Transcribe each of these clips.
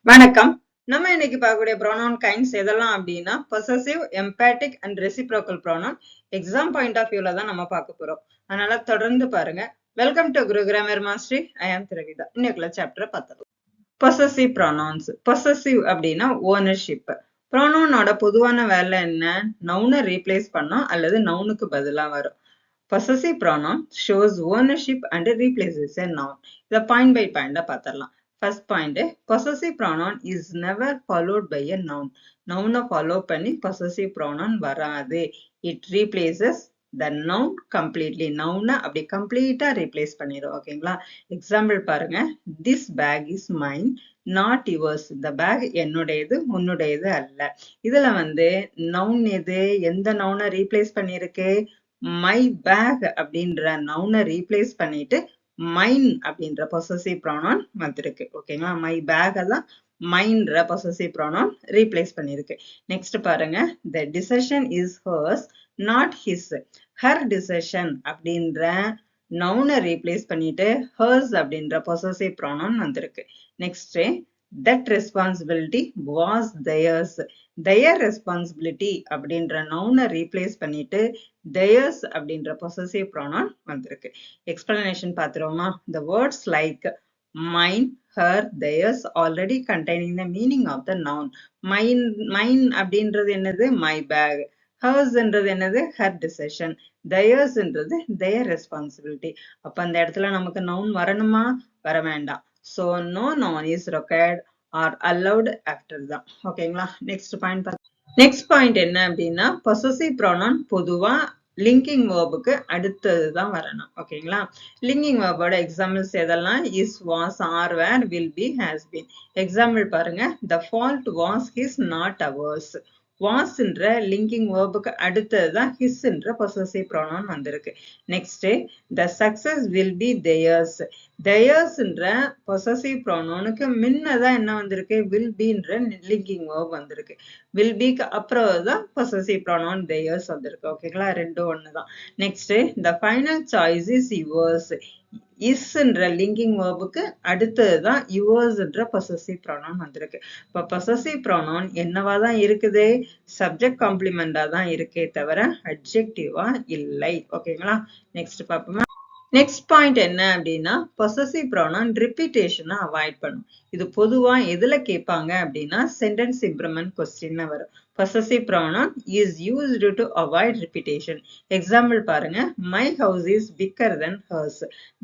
வணக்கம். நம்ம இன்னைக்கு பார்க்கக்கூடிய ப்ரோனவுன் கைண்ட்ஸ் எதெல்லாம் அப்படின்னா possessive, emphatic and reciprocal pronoun. Exam point of வியூல தான் நம்ம பார்க்க போறோம். அதனால தொடர்ந்து பாருங்க. Welcome to Guru Grammar Mastery. I am Dravitha. இன்னைக்குள்ள சாப்டர் பார்த்தலாம். Possessive pronouns. பொசசிவ் அப்படின்னா ஓனர்ஷிப். ப்ரோனவுனோட பொதுவான வேலை என்ன? நவுனை ரீப்ளேஸ் பண்ணும் அல்லது நவுனுக்கு பதிலா வரும். Possessive pronoun shows ownership and replaces a noun. இத point by point பார்த்தரலாம். First point, possessive pronoun is never followed by a noun. Noun follow பண்ணி possessive pronoun வராது. It replaces the noun completely. Noun அப்படி complete replace பண்ணிரும். ஓகேங்களா? Example பாருங்க. This bag is mine, not yours. இந்த bag என்னுடையது, உன்னுடையது அல்ல. இதுல noun எது? எந்த noun replace பண்ணிருக்கு? my bag அப்படின்ற நவுனை ரீப்ளேஸ் பண்ணிட்டு mine அப்படின்ற possessive pronoun வந்திருக்கு. ஓகேங்களா? my bag தான் mineன்ற possessive pronoun ரீப்ளேஸ் பண்ணிருக்கு. நெக்ஸ்ட் பாருங்க. the decision is hers, not his. her decision அப்படின்ற நவுனை ரீப்ளேஸ் பண்ணிட்டு hers அப்படின்ற possessive pronoun வந்திருக்கு. Next that responsibility was theirs. their responsibility அப்படின்ற நவுனை ரீப்ளேஸ் பண்ணிட்டு theirs அப்படின்ற possessive pronoun வந்திருக்கு. explanation பார்த்துருவோமா? the words like mine, her, theirs already containing the meaning of the noun. mine அப்படின்றது என்னது? my bag. hers என்றது என்னது? her decision. theirs என்றது their responsibility. அப்ப அந்த இடத்துல நமக்கு noun வரணுமா? வர வேண்டாம். so no noun is required or allowed after that. ஓகேங்களா? நெக்ஸ்ட் பாயிண்ட் நெக்ஸ்ட் பாயிண்ட் என்ன அப்படின்னா possessive pronoun பொதுவா லிங்கிங் வேர்புக்கு அடுத்ததுதான் வரணும். ஓகேங்களா? லிங்கிங் வேர்போட எக்ஸாம்பிள்ஸ் எதெல்லாம்? Is, was, are, were, will be, has been. Example பாருங்க. the fault was his, not ours. was என்ற லிங்கிங் வேர்புக்கு அடுத்ததுதான் his என்ற possessive pronoun வந்திருக்கு. Next the success will be theirs. theirs என்ற possessive pronounக்கு முன்னதான் என்ன வந்திருக்கு? will be என்ற லிங்கிங் verb வந்திருக்கு. will beக்கு அப்புறம் தான் possessive pronoun theirs வந்திருக்கு. ஓகேங்களா? ரெண்டும் ஒண்ணுதான். Next the final choice is yours. is என்ற லிங்கிங் வேர்புக்கு அடுத்ததுதான் yours என்ற possessive pronoun வந்திருக்கு. இப்ப possessive pronoun என்னவா தான் இருக்குது? சப்ஜெக்ட் காம்ப்ளிமெண்டா தான் இருக்கே தவிர அட்ஜெக்டிவா இல்லை. ஓகேங்களா? நெக்ஸ்ட் பாப்போமா? நெக்ஸ்ட் பாயிண்ட் என்ன அப்படின்னா possessive pronoun repetition அவாய்ட் பண்ணும். இது பொதுவா எதுல கேட்பாங்க அப்படின்னா சென்டென்ஸ் இம்ப்ரூவ்மெண்ட் கொஸ்டின்ல வரும். possessive pronoun is used to avoid repetition. Example பாருங்க. my house is bigger than hers.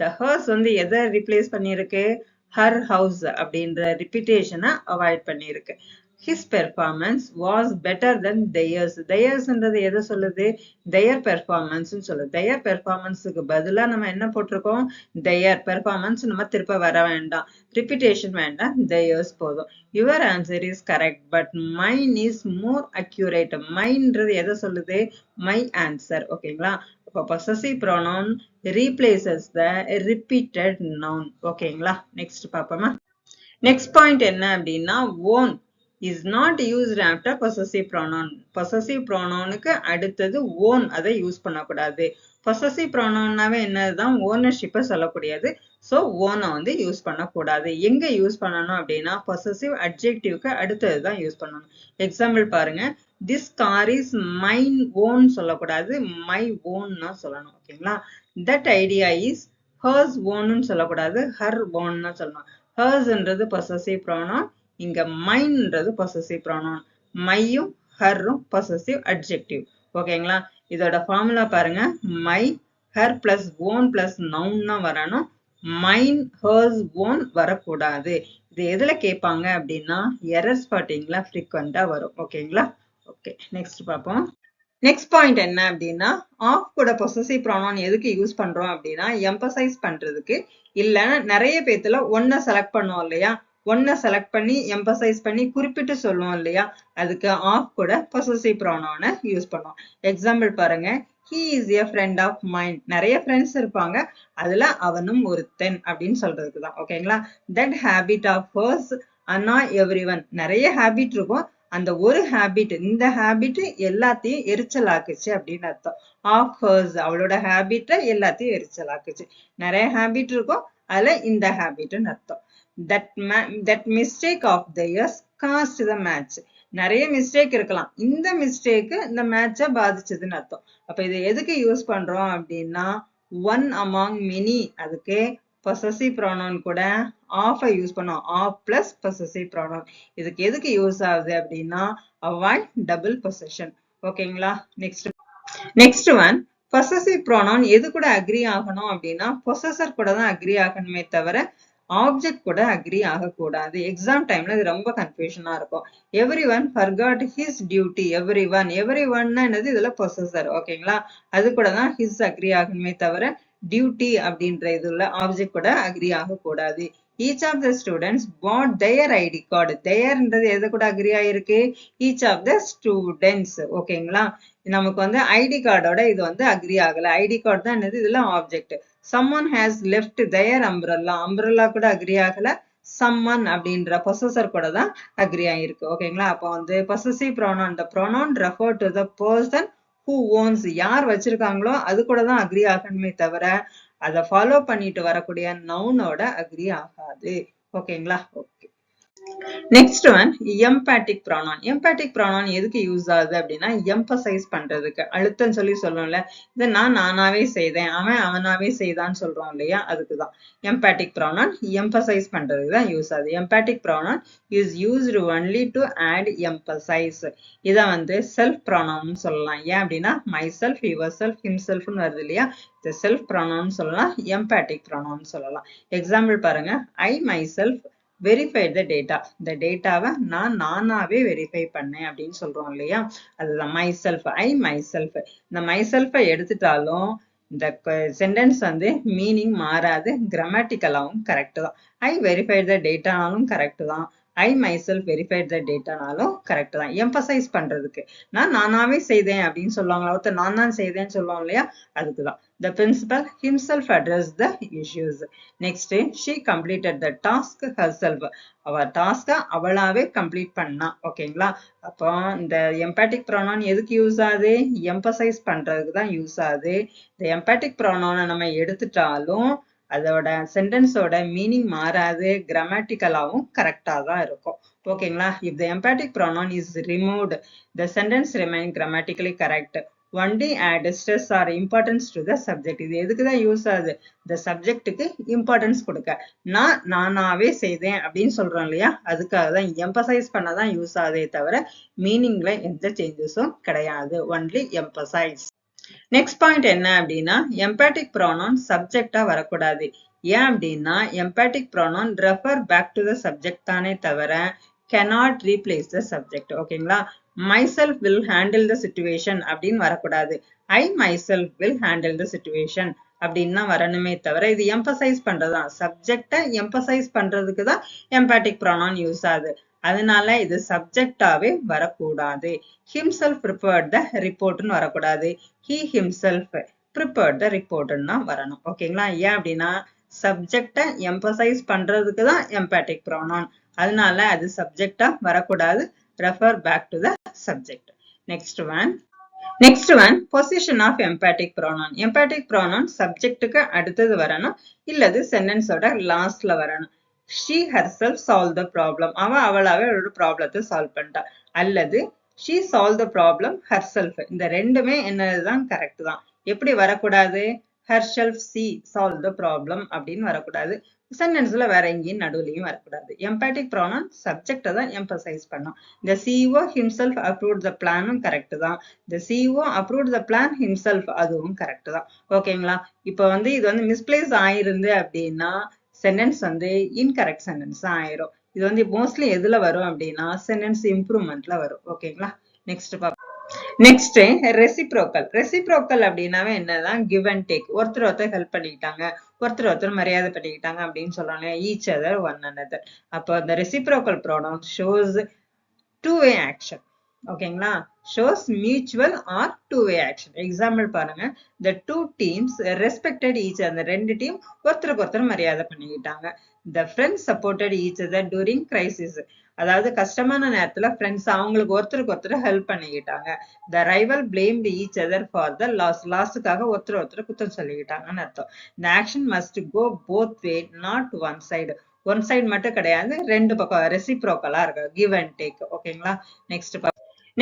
the hers எதை ரீப்ளேஸ் பண்ணிருக்கு? her house அப்படின்ற ரிப்பீட்டேஷனை அவாய்ட் பண்ணிருக்கு. his performance was better than theirs. theirs என்றது எதை சொல்லுது? their performance சொல்லுது. their performanceக்கு பதிலா நம்ம என்ன போட்டிருக்கோம்? their performance நம்ம திருப்ப வர வேண்டாம். repetition வேண்டாம். theirs போதும். your answer is correct but mine is more accurate. mineன்றது எதை சொல்லுது? my answer. ஓகேங்களா? அப்ப possessive pronoun replaces the repeated noun. ஓகேங்களா? நெக்ஸ்ட் பாப்போமா? நெக்ஸ்ட் பாயிண்ட் என்ன அப்படின்னா own is not used after possessive pronoun. possessive pronounக்கு அடுத்தது own அதை யூஸ் பண்ணக்கூடாது. possessive pronounனாவே என்னதுதான்? ownership சொல்லக்கூடியது. so own யூஸ் பண்ணக்கூடாது. எங்க யூஸ் பண்ணணும் அப்படின்னா possessive adjectiveக்கு அடுத்ததுதான் யூஸ் பண்ணணும். எக்ஸாம்பிள் பாருங்க. this car is mine own சொல்லக்கூடாது. my own சொல்லணும். ஓகேங்களா? that idea is hers own சொல்லக்கூடாது. her own சொல்லணும். hers என்றது possessive pronoun. இங்க mineன்றது possessive pronoun. myயும் herரும் possessive adjective. ஓகேங்களா? இதோட ஃபார்முலா பாருங்க. my, her plus own plus noun வரணும். mine, hers, own வரக்கூடாது. இது எதுல கேட்பாங்க அப்படின்னா எரர் ஸ்பாட்டிங்ல frequent வரும். ஓகேங்களா? ஓகே, நெக்ஸ்ட் பார்ப்போம். நெக்ஸ்ட் பாயிண்ட் என்ன அப்படின்னா ஆஃப் கூட possessive pronoun எதுக்கு யூஸ் பண்றோம் அப்படின்னா எம்பசைஸ் பண்றதுக்கு. இல்லைன்னா நிறைய பேத்துல ஒன்ன செலக்ட் பண்ணுவோம் இல்லையா? ஒன்ன செலக்ட் பண்ணி எம்பசைஸ் பண்ணி குறிப்பிட்டு சொல்லுவோம் இல்லையா? அதுக்கு ஆஃப் கூட possessive pronoun யூஸ் பண்ணுவோம். எக்ஸாம்பிள் பாருங்க. he is a friend of mine. நிறைய ஃப்ரெண்ட்ஸ் இருப்பாங்க. அதுல அவனும் ஒருத்தன் அப்படின்னு சொல்றதுக்கு தான். ஓகேங்களா? that habit of hers annoy everyone. நிறைய ஹேபிட் இருக்கும். அந்த ஒரு ஹேபிட், இந்த ஹேபிட் எல்லாத்தையும் எரிச்சலாக்குச்சு அப்படின்னு அர்த்தம். of hers அவளோட ஹேபிட்ட எல்லாத்தையும் எரிச்சலாக்குச்சு. நிறைய ஹேபிட் இருக்கும். அதுல இந்த ஹேபிட்னு அர்த்தம். that mistake of theirs caused the match. நிறைய மிஸ்டேக் இருக்கலாம், இந்த மிஸ்டேக் இந்த மேட்சை பாதிச்சதுன்னு அர்த்தம். அப்ப இதை எதுக்கு யூஸ் பண்றோம் அப்படின்னா one among many, அதுக்கு possessive pronoun கூட of யூஸ் பண்ணோம், of plus possessive pronoun. இதுக்கு எதுக்கு யூஸ் ஆகுது அப்படின்னா avoid double possession. ஓகேங்களா? நெக்ஸ்ட் ஒன், possessive pronoun எது கூட அக்ரி ஆகணும் அப்படின்னா possessor கூட தான் அக்ரி ஆகணுமே தவிர ஆப்ஜெக்ட் கூட அக்ரி ஆகக்கூடாது. எக்ஸாம் டைம்ல இது ரொம்ப கன்ஃபியூஷனா இருக்கும். Every one forgot his duty. Every ஒன்னா என்னது, இதுல பொசஸர். ஓகேங்களா? அது கூட தான் ஹிஸ் அக்ரி ஆகணுமே தவிர டியூட்டி அப்படின்ற இதுல ஆப்ஜெக்ட் கூட அக்ரி ஆகக்கூடாது. Each of the students put their ID card. theirன்றது எது கூட அக்ரி ஆயிருக்கு, ஈச் ஆஃப் த ஸ்டூடெண்ட்ஸ். ஓகேங்களா? நமக்கு வந்து ஐடி கார்டோட இது வந்து அக்ரி ஆகல. ஐடி கார்டு தான் என்னது, இதுல object. someone has left their umbrella. umbrella கூட அக்ரி ஆகல, someone அப்படின்ற பொசஸர் கூட தான் அக்ரி ஆயிருக்கு. ஓகேங்களா? அப்போ வந்து possessive pronoun, the pronoun refer to the person who owns. யார் வச்சிருக்காங்களோ அது கூட தான் அக்ரி ஆகணுமே தவிர அதை ஃபாலோ பண்ணிட்டு வரக்கூடிய நவுனோட அக்ரி ஆகாது. ஓகேங்களா? Okay. Next one, emphatic pronoun. Emphatic pronoun எதுக்கு யூஸ் ஆகுது அப்படின்னா எம்பசைஸ் பண்றதுக்கு. அழுத்தம் சொல்லி சொல்லும்ல, இதை நான் நானாவே செய்தேன், அவன் அவனாவே செய்தான்னு சொல்றோம் இல்லையா, அதுக்குதான் எம்பேட்டிக் ப்ரானான் எம்பசைஸ் பண்றதுக்கு தான் யூஸ் ஆகுது. Emphatic pronoun is used only to add emphasis. இதை வந்து செல்ஃப் ப்ரானான் சொல்லலாம். ஏன் அப்படின்னா மை செல்ஃப், யுவர் செல்ஃப், ஹிம் செல்ஃப்னு வருது இல்லையா, இது செல்ஃப் ப்ரானான் சொல்லலாம், எம்பேட்டிக் ப்ரானான் சொல்லலாம். எக்ஸாம்பிள் பாருங்க, ஐ myself verified the data. இந்த டேட்டாவை நான் நானாவே வெரிஃபை பண்ணேன் அப்படின்னு சொல்றோம் இல்லையா, அதுதான் my self, I my self. இந்த மை செல்ஃபை எடுத்துட்டாலும் இந்த சென்டென்ஸ் வந்து மீனிங் மாறாது, கிராமட்டிக்கலாவும் கரெக்ட் தான். ஐ வெரிஃபைட் த டேட்டானாலும் கரெக்ட் தான், I myself verified the டேட்டானாலும் கரெக்ட் தான். எம்பசைஸ் பண்றதுக்கு நான் நானாவே செய்தேன் அப்படின்னு சொல்லுவாங்களா, ஒருத்தர் நான் தான் செய்தேன்னு சொல்லுவாங்க இல்லையா, அதுக்குதான். The principal himself addressed the issues. Next, she completed the task herself. அவ டாஸ்க அவளாவே கம்ப்ளீட் பண்ணா. ஓகேங்களா? அப்போ இந்த எம்பேட்டிக் ப்ரானான் எதுக்கு யூஸ் ஆகுது, எம்பசைஸ் பண்றதுக்கு தான் யூஸ் ஆகுது. இந்த எம்பேட்டிக் ப்ரானானை நம்ம எடுத்துட்டாலும் அதோட சென்டென்ஸோட மீனிங் மாறாது, கிராமட்டிக்கலாவும் கரெக்டா தான் இருக்கும். ஓகேங்களா? if the emphatic pronoun is removed, the sentence remain grammatically correct. only add stress or importance to the subject. இது எதுக்கு தான் யூஸ் ஆகுது, இந்த சப்ஜெக்டுக்கு இம்பார்ட்டன்ஸ் கொடுக்க. நான் நானாவே செய்தேன் அப்படின்னு சொல்றோம் இல்லையா, அதுக்காக தான் எம்பசைஸ் பண்ண தான் யூஸ் ஆகுதே தவிர மீனிங்ல எந்த சேஞ்சஸும் கிடையாது, ஒன்லி எம்பசைஸ். நெக்ஸ்ட் பாயிண்ட் என்ன அப்படின்னா எம்பேட்டிக் ப்ரானான் சப்ஜெக்டா வரக்கூடாது. ஏன் அப்படின்னா emphatic pronoun refer back to the subject தானே தவிர cannot replace the subject. ஓகேங்களா? myself will handle the situation அப்படின்னு வரக்கூடாது, I myself will handle the situation அப்படின்னா வரணுமே தவிர இது எம்பசைஸ் பண்றதுதான், சப்ஜெக்டை எம்பசைஸ் பண்றதுக்கு தான் எம்பேட்டிக் ப்ரானான் யூஸ் ஆகுது. அதனால இது சப்ஜெக்டாவே வரக்கூடாது. himself prepared the reportனு வரக்கூடாது, he himself prepared the reportன்னு தான் வரணும். ஓகேங்களா? ஏன் அப்படின்னா சப்ஜெக்டை எம்பசைஸ் பண்றதுக்கு தான் எம்பேட்டிக் ப்ரானான், அதனால அது சப்ஜெக்டா வரக்கூடாது, refer back to the subject. Next one position of emphatic pronoun. Emphatic pronoun சப்ஜெக்டுக்கு அடுத்தது வரணும், இல்லது சென்டென்ஸோட லாஸ்ட்ல வரணும். she herself solved the problem. அவளாவே ஒரு ப்ராப்ளத்தை சால்வ் பண்ணிட்டா, அல்லது she solved the problem herself. இந்த ரெண்டுமே என்னதுதான் கரெக்ட் தான். எப்படி வரக்கூடாது, herself she solved the problem அப்படின்னு வரக்கூடாது, சென்டென்ஸ்ல வேற எங்கேயும் நடுவுலையும் வரக்கூடாது. எம்பேட்டிக் ப்ரானான் சப்ஜெக்டை தான் எம்பசைஸ் பண்ணும். the CEO himself approved the planனும் கரெக்ட் தான், the CEO approved the plan himself அதுவும் கரெக்ட் தான். ஓகேங்களா? இப்போ வந்து இது வந்து மிஸ்பிளேஸ் ஆயிருந்து அப்படின்னா சென்டென்ஸ் வந்து இன்கரெக்ட் சென்டென்ஸ் ஆயிரும். இது வந்து மோஸ்ட்லி எதுல வரும் அப்படின்னா சென்டென்ஸ் இம்ப்ரூவ்மெண்ட்ல வரும். ஓகேங்களா? Next reciprocal. ரெசிப்ரோக்கல் அப்படின்னாவே என்னதான், கிவ் அண்ட் டேக். ஒருத்தர் ஹெல்ப் பண்ணிக்கிட்டாங்க, ஒருத்தர் மரியாதை பண்ணிக்கிட்டாங்க அப்படின்னு சொல்றாங்க, ஈச் அதர் ஒன் another. அப்போ the reciprocal pronoun shows two-way action. ஓகேங்களா? shows mutual or two-way action. Example பாருங்க, the two teams respected each other. ரெண்டு டீம் ஒருத்தருக்கு மரியாதை பண்ணிக்கிட்டாங்க. the friends supported each other during crisis. அதாவது கஷ்டமான நேரத்துல ஃப்ரெண்ட்ஸ் அவங்களுக்கு ஒருத்தருக்கு ஹெல்ப் பண்ணிக்கிட்டாங்க. the rival blamed each other for the loss. லாஸ்டுக்காக ஒருத்தர் குத்தம் சொல்லிக்கிட்டாங்கன்னு அர்த்தம். the action must go both way, not one side. One side மட்டும் கிடையாது, ரெண்டு பக்கம் ரெசிப்ரோக்கலா இருக்கு, கிவ் அண்ட் டேக். ஓகேங்களா?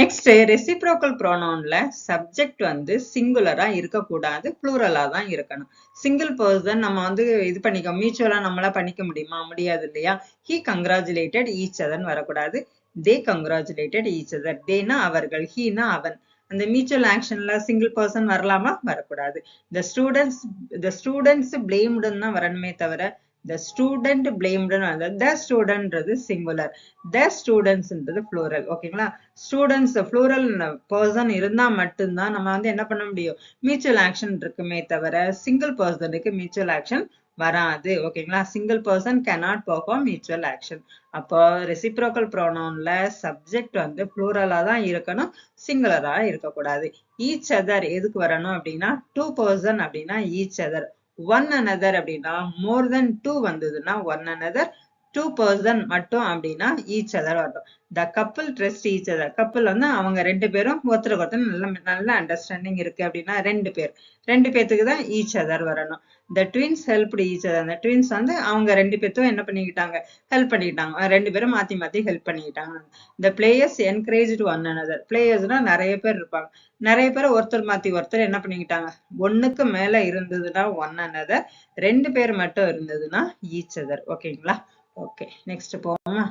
நெக்ஸ்ட் ரெசிப்ரோக்கல் ப்ரோனவுன்ல சப்ஜெக்ட் வந்து சிங்குலரா இருக்கக்கூடாது, ப்ளூரலா தான் இருக்கணும். சிங்கிள் பர்சன் நம்ம வந்து இது பண்ணிக்க மியூச்சுவலா நம்மளா பண்ணிக்க முடியுமா? முடியாது இல்லையா? ஹி கங்க்ராச்சுலேட்டட் ஈச் அதர்னு வரக்கூடாது, தே கங்க்ராச்சுலேட்டட் ஈச் அதர். தேனா அவர்கள், ஹீனா அவன். அந்த மியூச்சுவல் ஆக்ஷன்ல சிங்கிள் பர்சன் வரலாமா? வரக்கூடாது. த ஸ்டூடெண்ட்ஸ் பிளேம்டுன்னு தான் வரணுமே தவிர the student blamed the studentன்றது singular, the studentsன்றது plural. ஓகேங்களா? ஸ்டூடெண்ட்ஸ் plural person இருந்தா மட்டும்தான் நம்ம வந்து என்ன பண்ண முடியும், மியூச்சுவல் ஆக்ஷன் இருக்குமே தவிர சிங்கிள் பர்சனுக்கு மியூச்சுவல் ஆக்ஷன் வராது. ஓகேங்களா? Single person cannot perform mutual action. அப்போ ரெசிப்ரோக்கல் ப்ரோனவுன்ல சப்ஜெக்ட் வந்து ப்ளூரலா தான் இருக்கணும், சிங்குலரா இருக்கக்கூடாது. ஈச் அதர் எதுக்கு வரணும் அப்படின்னா, டூ பர்சன் அப்படின்னா ஈச் அதர், ஒன் அனதர் அப்படின்னா மோர் தென் டூ வந்ததுன்னா ஒன் அனதர், டூ பர்சன் மட்டும் அப்படின்னா ஈச் அதர் வரணும். த couple trust each other. Couple வந்து அவங்க ரெண்டு பேரும் ஒருத்தருக்கு ஒருத்தர் நல்ல அண்டர்ஸ்டாண்டிங் இருக்கு அப்படின்னா ரெண்டு பேத்துக்கு தான் ஈச் அதர் வரணும். த ட்வின்ஸ் ஹெல்ப்டு ஈச் அதர். அந்த ட்வின்ஸ் வந்து அவங்க ரெண்டு பேர்த்தும் என்ன பண்ணிக்கிட்டாங்க, ஹெல்ப் பண்ணிக்கிட்டாங்க, ரெண்டு பேரும் மாத்தி மாத்தி ஹெல்ப் பண்ணிக்கிட்டாங்க. The players encouraged one another. பிளேயர்ஸ்னா நிறைய பேர் இருப்பாங்க, நிறைய பேர் ஒருத்தர் மாத்தி ஒருத்தர் என்ன பண்ணிக்கிட்டாங்க, ஒண்ணுக்கு மேல இருந்ததுன்னா ஒன் அனதர், ரெண்டு பேர் மட்டும் இருந்ததுன்னா ஈச் அதர். ஓகேங்களா? ஓகே, நெக்ஸ்ட் போவோமா?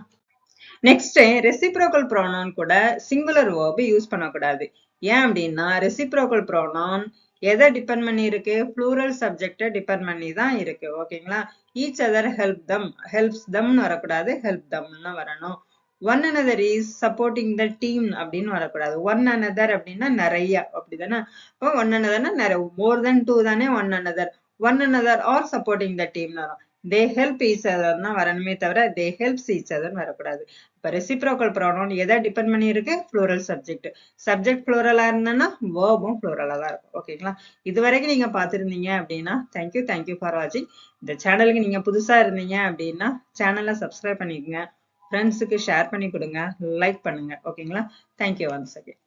நெக்ஸ்ட் ரெசிப்ரோக்கல் ப்ரோனவுன் கூட சிங்குலர் வேர்ப் யூஸ் பண்ணக்கூடாது. ஏன் அப்படின்னா ரெசிப்ரோக்கல் ப்ரோனவுன் எதை டிபெண்ட் பண்ணி இருக்கு, ப்ளூரல் சப்ஜெக்டை டிபெண்ட் பண்ணி தான் இருக்கு. ஓகேங்களா? Each other help them, helps தம்னு வரக்கூடாது, ஹெல்ப் தம்னு வரணும். One another is supporting the team அப்படின்னு வரக்கூடாது. ஒன் அனதர் அப்படின்னா நிறைய, அப்படிதானே? இப்போ ஒன் அனதர்னா நிறைய, மோர் தென் டூ தானே one another. One another are supporting the டீம்னு வரும். தே ஹெல்ப் ஈச் அதர்னா வரணுமே தவிர தே ஹெல்ப்ஸ் ஈச் அதர்னு வரக்கூடாது. இப்போ ரெசிப்ரோக்கல் ப்ரோனவுன் எதை டிபெண்ட் பண்ணி இருக்கு, ப்ளூரல் சப்ஜெக்ட். சப்ஜெக்ட் ப்ளூரலா இருந்ததுன்னா வேர்பும் ப்ளூரலா தான் இருக்கும். ஓகேங்களா? இது வரைக்கும் நீங்க பார்த்துருந்தீங்க அப்படின்னா தேங்க்யூ ஃபார் வாட்சிங். இந்த சேனலுக்கு நீங்க புதுசா இருந்தீங்க அப்படின்னா சேனலை சப்ஸ்கிரைப் பண்ணிக்கோங்க, ஃப்ரெண்ட்ஸுக்கு ஷேர் பண்ணி கொடுங்க, லைக் பண்ணுங்க. ஓகேங்களா? Thank you once again.